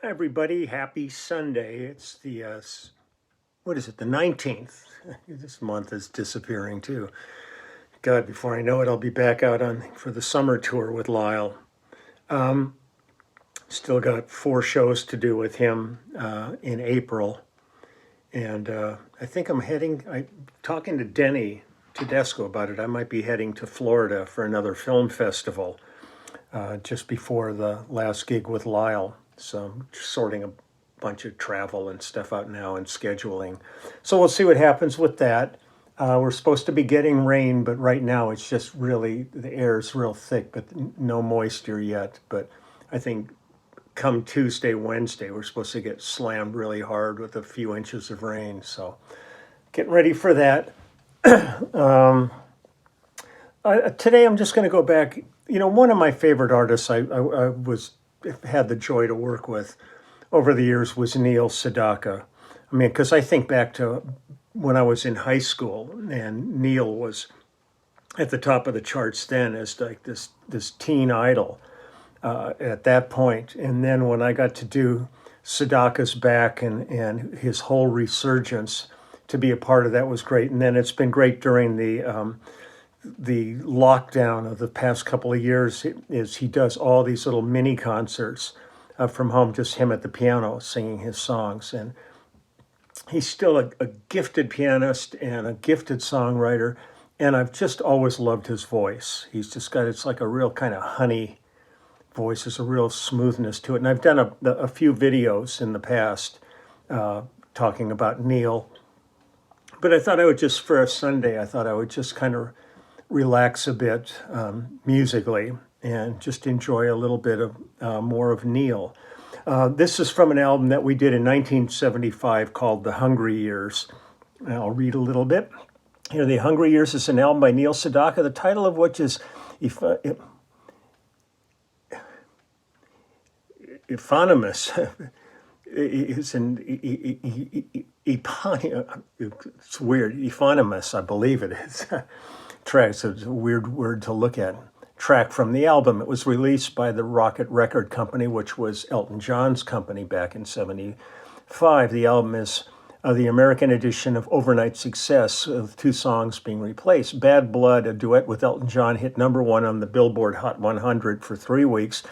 Hi, everybody. Happy Sunday. It's what is it, the 19th? This month is disappearing too. God, before I know it, I'll be back out for the summer tour with Lyle. Still got 4 shows to do with him in April. And I think I'm talking to Denny Tedesco about it. I might be heading to Florida for another film festival just before the last gig with Lyle. So I'm sorting a bunch of travel and stuff out now and scheduling. So we'll see what happens with that. We're supposed to be getting rain, but right now it's just really, the air is real thick, but no moisture yet. But I think come Tuesday, Wednesday, we're supposed to get slammed really hard with a few inches of rain. So getting ready for that. Today I'm just going to go back. One of my favorite artists had the joy to work with over the years was Neil Sedaka. I mean, because I think back to when I was in high school, and Neil was at the top of the charts then as like this teen idol at that point. And then when I got to do Sedaka's back and his whole resurgence, to be a part of that was great. And then it's been great during the lockdown of the past couple of years. Is he does all these little mini concerts from home, just him at the piano singing his songs. And he's still a gifted pianist and a gifted songwriter. And I've just always loved his voice. He's just got, it's like a real kind of honey voice. There's a real smoothness to it. And I've done a few videos in the past talking about Neil. But I thought I would just, for a Sunday, I thought I would just kind of relax a bit musically and just enjoy a little bit of more of Neil. This is from an album that we did in 1975 called The Hungry Years. And I'll read a little bit. Here, The Hungry Years is an album by Neil Sedaka, the title of which is eponymous. It's it's weird. Eponymous, I believe it is. Track, so it's a weird word to look at. Track from the album. It was released by the Rocket Record Company, which was Elton John's company back in '75. The album is the American edition of Overnight Success, with 2 songs being replaced. Bad Blood, a duet with Elton John, hit #1 on the Billboard Hot 100 for 3 weeks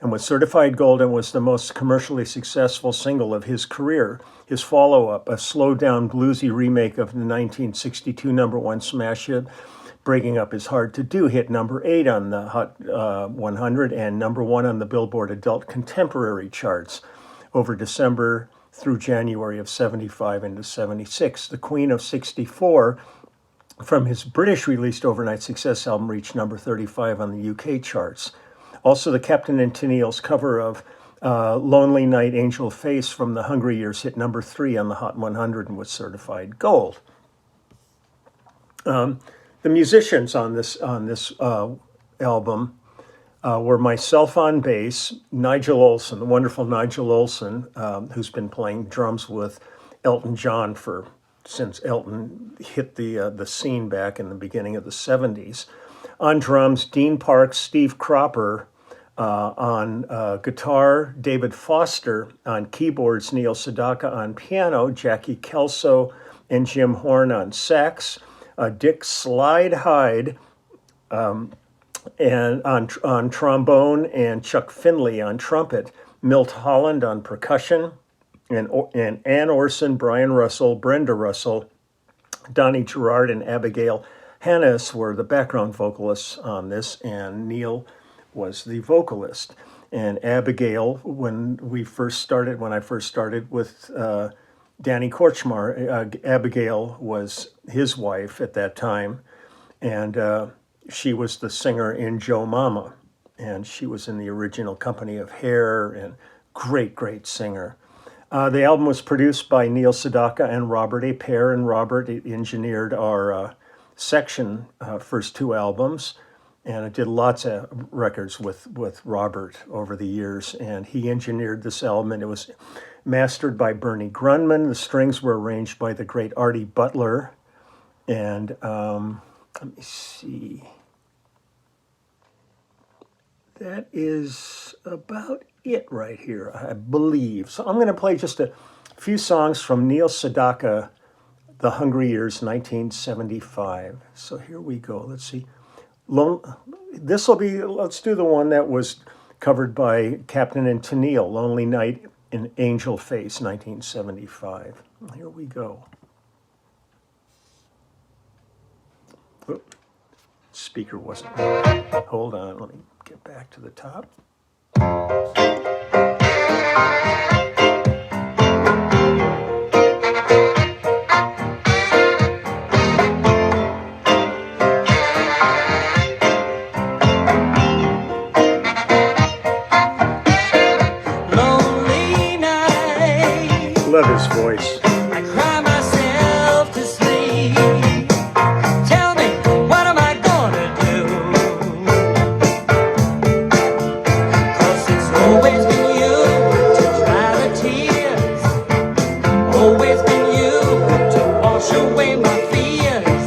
and was certified gold and was the most commercially successful single of his career. His follow-up, a slowed-down bluesy remake of the 1962 #1 smash hit, Breaking Up Is Hard to Do, hit #8 on the Hot 100 and #1 on the Billboard Adult Contemporary charts over December through January of '75 into '76. The Queen of 64, from his British-released Overnight Success album, reached #35 on the UK charts. Also, the Captain and Tennille's cover of Lonely Night Angel Face from The Hungry Years hit #3 on the Hot 100 and was certified gold. The musicians on this album were myself on bass, Nigel Olsson, the wonderful Nigel Olsson, who's been playing drums with Elton John since Elton hit the scene back in the beginning of the '70s. On drums, Dean Parks, Steve Cropper. On guitar, David Foster. On keyboards, Neil Sedaka. On piano, Jackie Kelso and Jim Horn. On sax, Dick Slide Hyde, and on trombone, and Chuck Finley on trumpet. Milt Holland on percussion, and Ann Orson, Brian Russell, Brenda Russell, Donnie Gerard, and Abigail Hannes were the background vocalists on this, and Neil was the vocalist. And Abigail, when I first started with Danny Korchmar, Abigail was his wife at that time, and she was the singer in Joe Mama, and she was in the original Company of Hair, and great singer. The album was produced by Neil Sedaka and Robert A. Pear, and Robert engineered our section first 2 albums. And I did lots of records with Robert over the years, and he engineered this album, and it was mastered by Bernie Grunman. The strings were arranged by the great Artie Butler, and let me see. That is about it right here, I believe. So I'm going to play just a few songs from Neil Sedaka, The Hungry Years, 1975. So here we go. Let's see. This will be, let's do the one that was covered by Captain and Tennille, Lonely Night in Angel Face, 1975. Here we go. Oop, speaker wasn't. Hold on, let me get back to the top. Love his voice. I cry myself to sleep. Tell me, what am I gonna do? 'Cause it's always been you to dry the tears. Always been you to wash away my fears.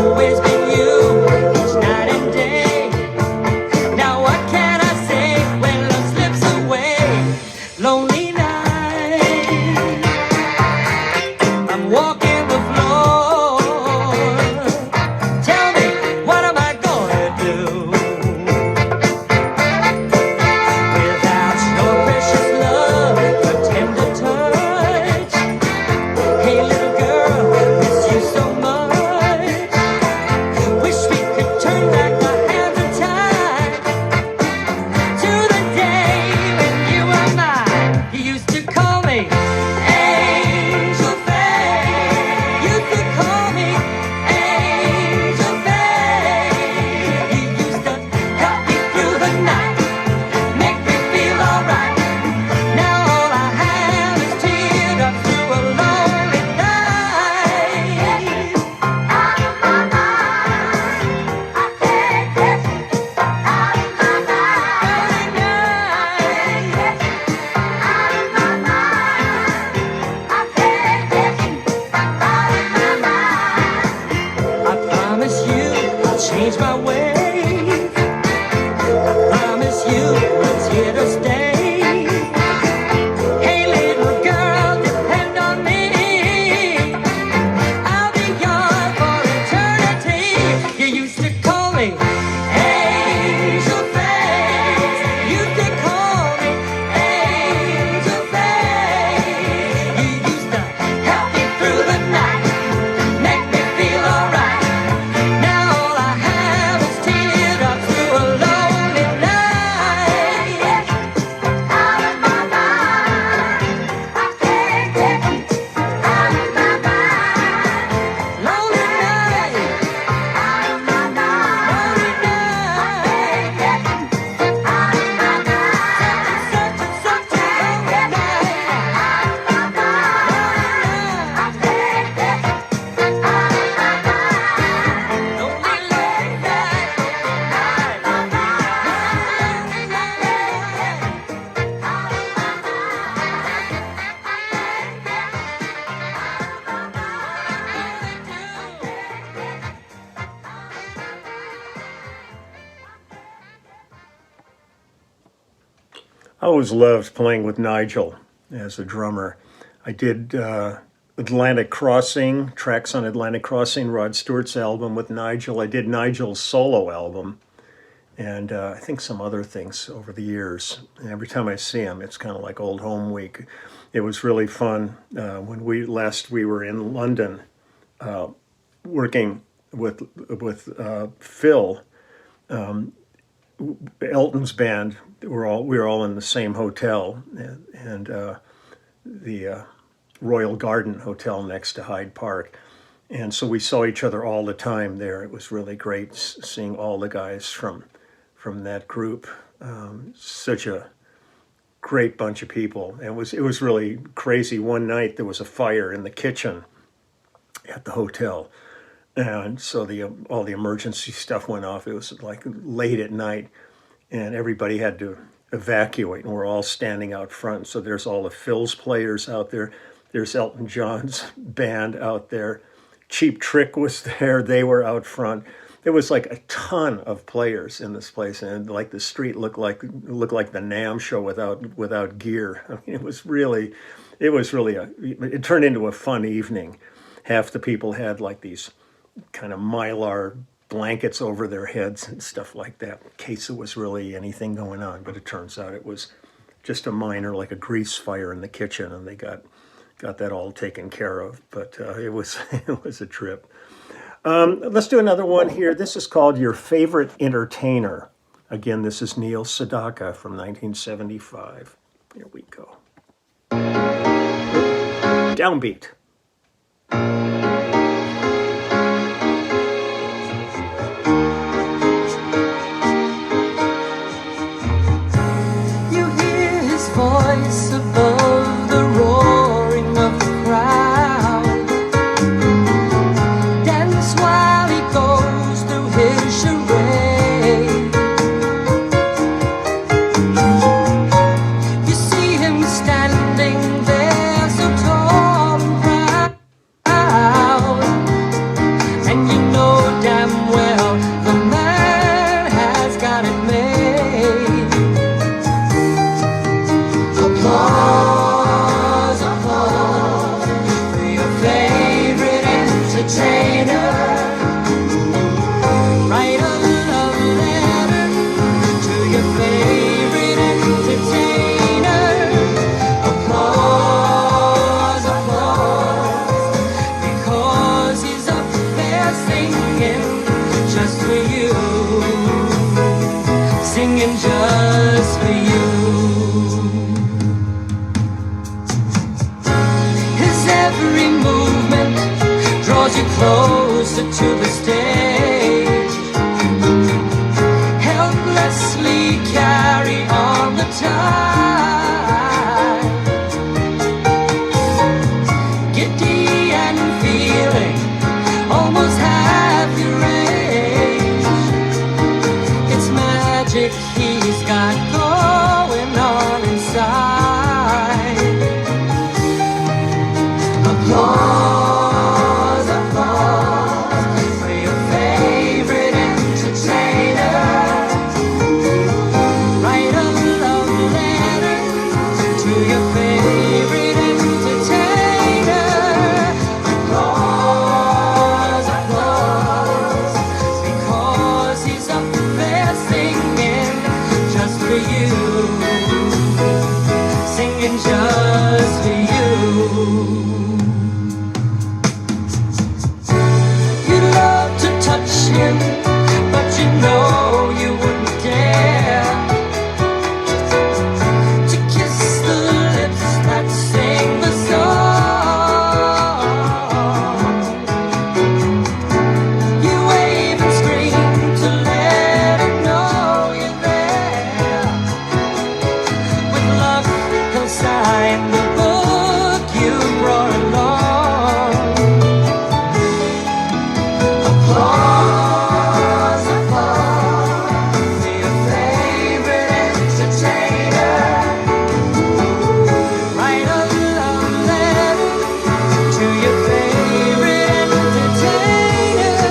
Always been you each night and day. Now what can I say when love slips away? Lonely night. I'm walking the floor. Tell me, what am I gonna do? Without your precious love, your tender touch. Hey little girl, miss you so much. Wish we could turn back the hands of time to the day when you were mine. You used to call me Angel Face. You used to call me Angel Face. You used to help me through the night, make me feel alright. Now all I have is teardrops through a lonely night. Out of my mind, I can't get you. Out of my mind, lonely night. Out of my mind, I can't get you. Out of my mind. I promise you I'll change my ways. I promise you it's here to stay. Hey little girl, depend on me. I'll be yours for eternity. You used to call me Angel Face. You used to call me Angel Face. You used to help me through the night, make me feel alright. Now all I have is teardrops through a lonely night. Out of my mind, I can't get you. Out of my mind, lonely night. Out of my mind, lonely night. I can't get you. Out of my mind, such a lonely night. Out of my mind, I can't get you. Out of my mind, lonely night. Out of my mind, I always loved playing with Nigel as a drummer. I did Atlantic Crossing, tracks on Atlantic Crossing, Rod Stewart's album with Nigel. I did Nigel's solo album, and I think some other things over the years. And every time I see him, it's kind of like old home week. It was really fun when we were in London, working with Phil, Elton's band. We were all in the same hotel, and the Royal Garden Hotel next to Hyde Park. And so we saw each other all the time there. It was really great seeing all the guys from that group. Such a great bunch of people. It was really crazy. One night there was a fire in the kitchen at the hotel, and so all the emergency stuff went off. It was like late at night, and everybody had to evacuate, and we're all standing out front. So there's all the Phil's players out there. There's Elton John's band out there. Cheap Trick was there. They were out front. there was like a ton of players in this place, and like the street looked like the Nam show without gear. I mean, it turned into a fun evening. Half the people had like these kind of mylar blankets over their heads and stuff like that, in case there was really anything going on. But it turns out it was just a minor, like a grease fire in the kitchen, and they got that all taken care of. But it was it was a trip. Let's do another one here. This is called Your Favorite Entertainer. Again, this is Neil Sedaka from 1975. Here we go. Downbeat. You hear his voice above the roaring of the crowd. Dance while he goes through his charade. You see him standing there so tall and proud, and you know damn well the man has got it made. Applause, applause for your favorite entertainer. Write a love letter to your favorite entertainer. Applause, applause, because he's up there singing just for you. Singing just for you. His every movement draws you closer to the stage. Helplessly carry on the tide. Giddy and feeling almost half your age. It's magic he's got going on inside. Applause, applause for your favorite entertainer. Write a love letter to your favorite entertainer. Applause, applause, because he's up there singing just for you. Singing just for you. You love to touch him, but you know you wouldn't dare to kiss the lips that sing the song. You wave and scream to let him know you're there. With luck, he'll sign the book you brought along. Applause, applause for your favorite entertainer. Write a love letter to your favorite entertainer.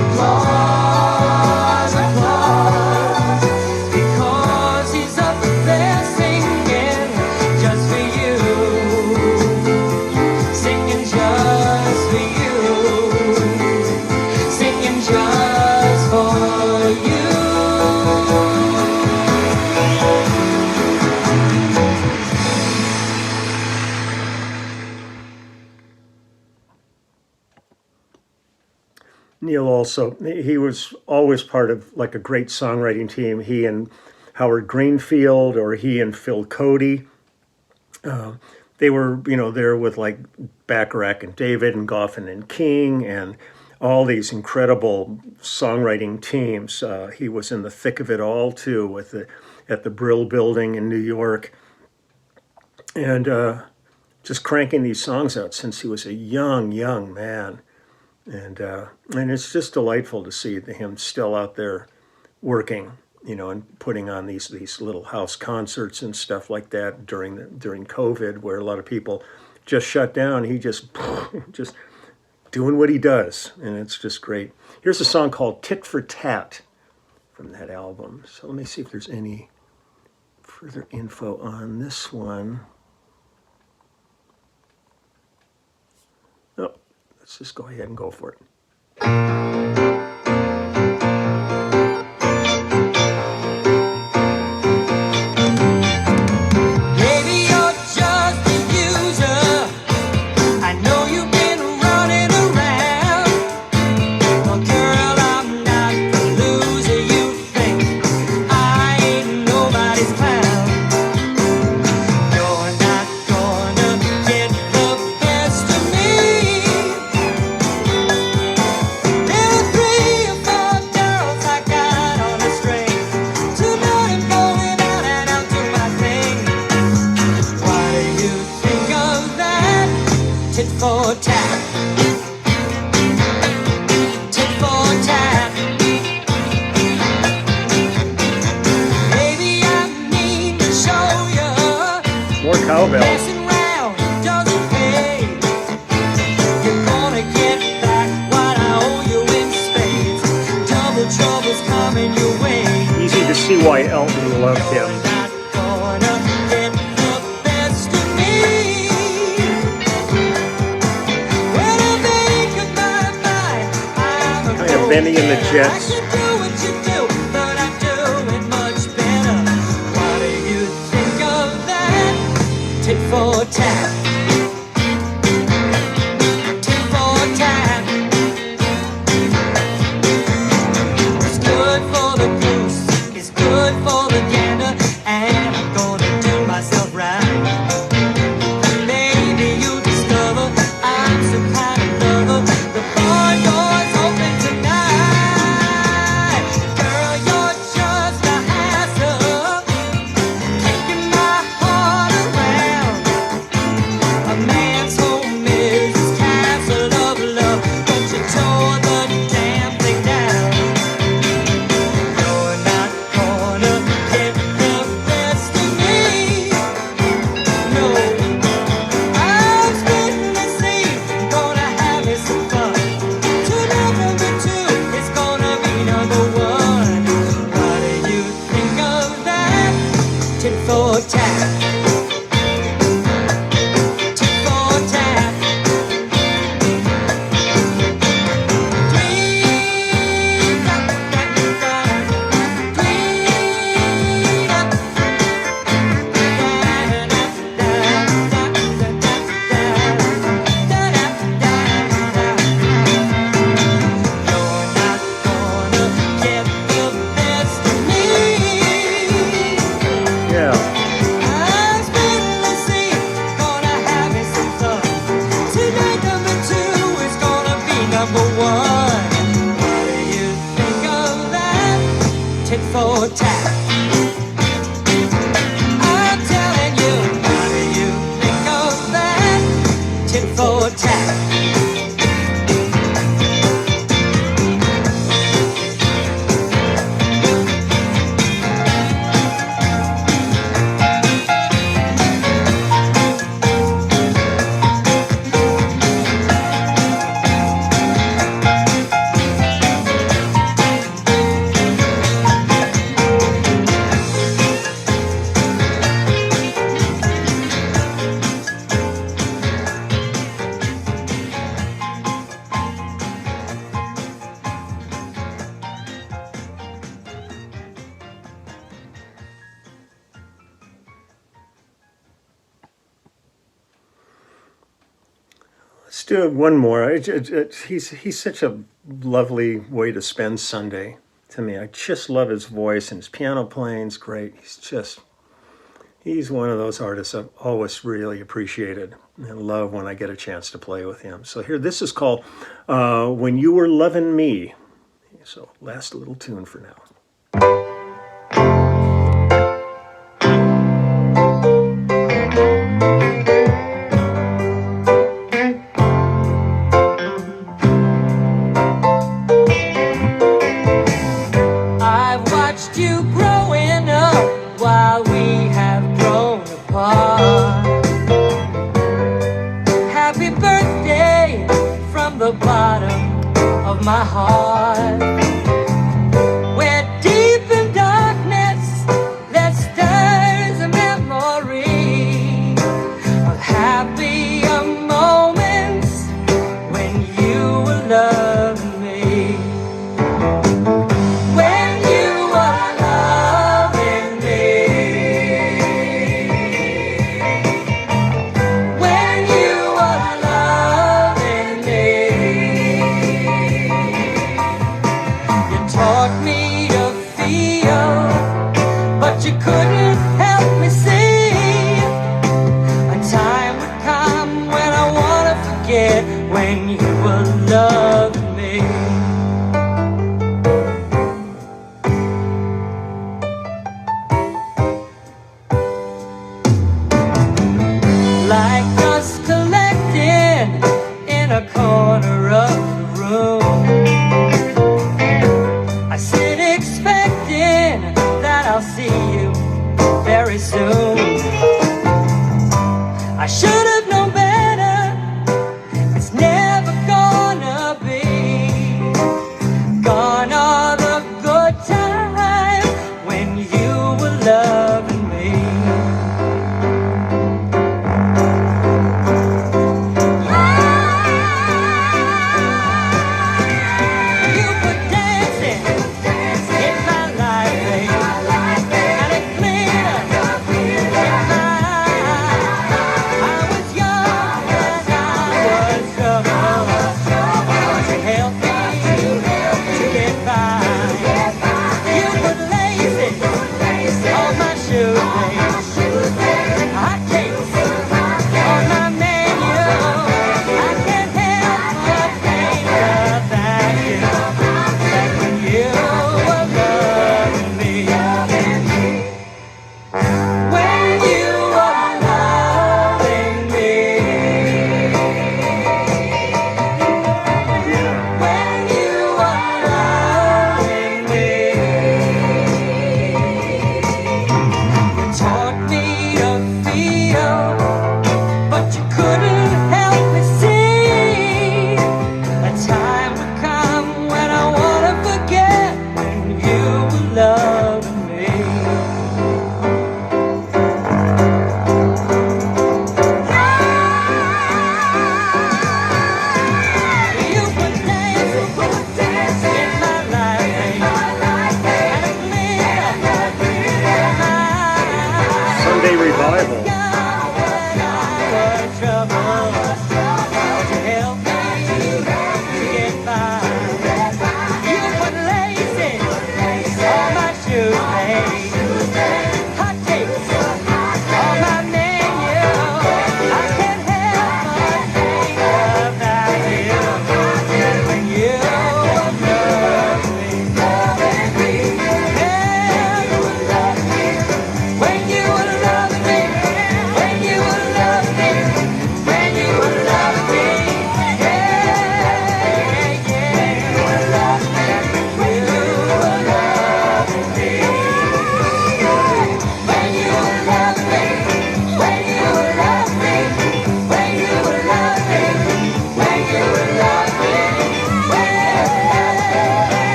Applause, applause, because he's up there singing just for you. Singing just for you. Singing just for you. Neil also, he was always part of like a great songwriting team. He and Howard Greenfield, or he and Phil Cody. They were, there with like Bacharach and David and Goffin and King and all these incredible songwriting teams. He was in the thick of it all too, at the Brill Building in New York, and just cranking these songs out since he was a young man. And it's just delightful to see him still out there working, and putting on these little house concerts and stuff like that during COVID, where a lot of people just shut down. He just doing what he does, and it's just great. Here's a song called Tit for Tat from that album. So let me see if there's any further info on this one. Oh, let's just go ahead and go for it. Baby, you're just a user. I know you've been running around. Well, girl, I'm not the loser you think. I ain't nobody's clown. You're not gonna get the best of me. There are 3 or 4 girls I got on a string. Tonight I'm going out and I'll do my thing. What do you think of that? Tit for tat. Tit for tat. Baby, I need to show you. More cowbell. Messing around doesn't pay. You're gonna get back what I owe you in spades. Double trouble's coming your way. Easy to see why Elton loved him. You're not gonna get the best of me. When I make up my mind, I'm a Kind of Benny and the go-getter. Jets. I can do what you do, but I do it much better. What do you think of that? Tit for tat. Tit for tat. It's good for the goose, it's good for the gander, and I'm gonna do myself right. Maybe you discover I'm some kind of lover. The bar door's open tonight. Girl, you're just a hassle, kicking my heart around. A man's home is his castle of love, but you tore the damn thing down. You're not gonna get the best of me. No, I'm spitting the seed, gonna have me some fun. Tonight number 2 is gonna be number 1. What do you think of that? Tit for tat. Tit for tat. Yeah. I'm spitting the seed, gonna have me some fun. Tonight number 2 is gonna be number 1. What do you think of that? Tit for tat. I'm telling you, what do you think of that? Tit for tat. Let's do one more. He's such a lovely way to spend Sunday to me. I just love his voice, and his piano playing's great. He's one of those artists I've always really appreciated and love when I get a chance to play with him. So here, this is called When You Were Lovin' Me. So last little tune for now. I've watched you growing up while we have grown apart. Happy birthday from the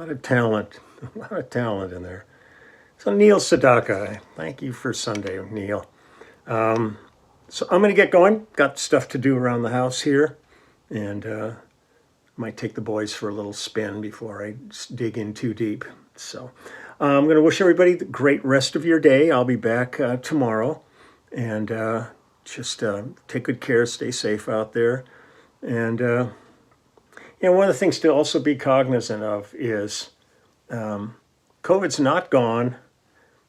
lot of talent, a lot of talent in there. So Neil Sedaka, thank you for Sunday, Neil. So I'm going to get going. Got stuff to do around the house here, and might take the boys for a little spin before I dig in too deep. So I'm going to wish everybody the great rest of your day. I'll be back tomorrow, and just take good care, stay safe out there, and one of the things to also be cognizant of is COVID's not gone.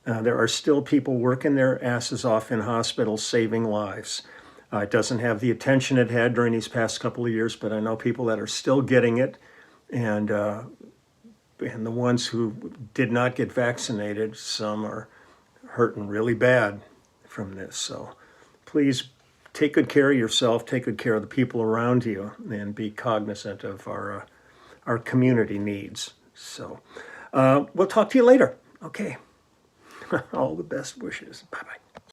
There are still people working their asses off in hospitals saving lives. It doesn't have the attention it had during these past couple of years, but I know people that are still getting it, and the ones who did not get vaccinated, some are hurting really bad from this. So please take good care of yourself, take good care of the people around you, and be cognizant of our community needs. So we'll talk to you later. Okay. All the best wishes. Bye-bye.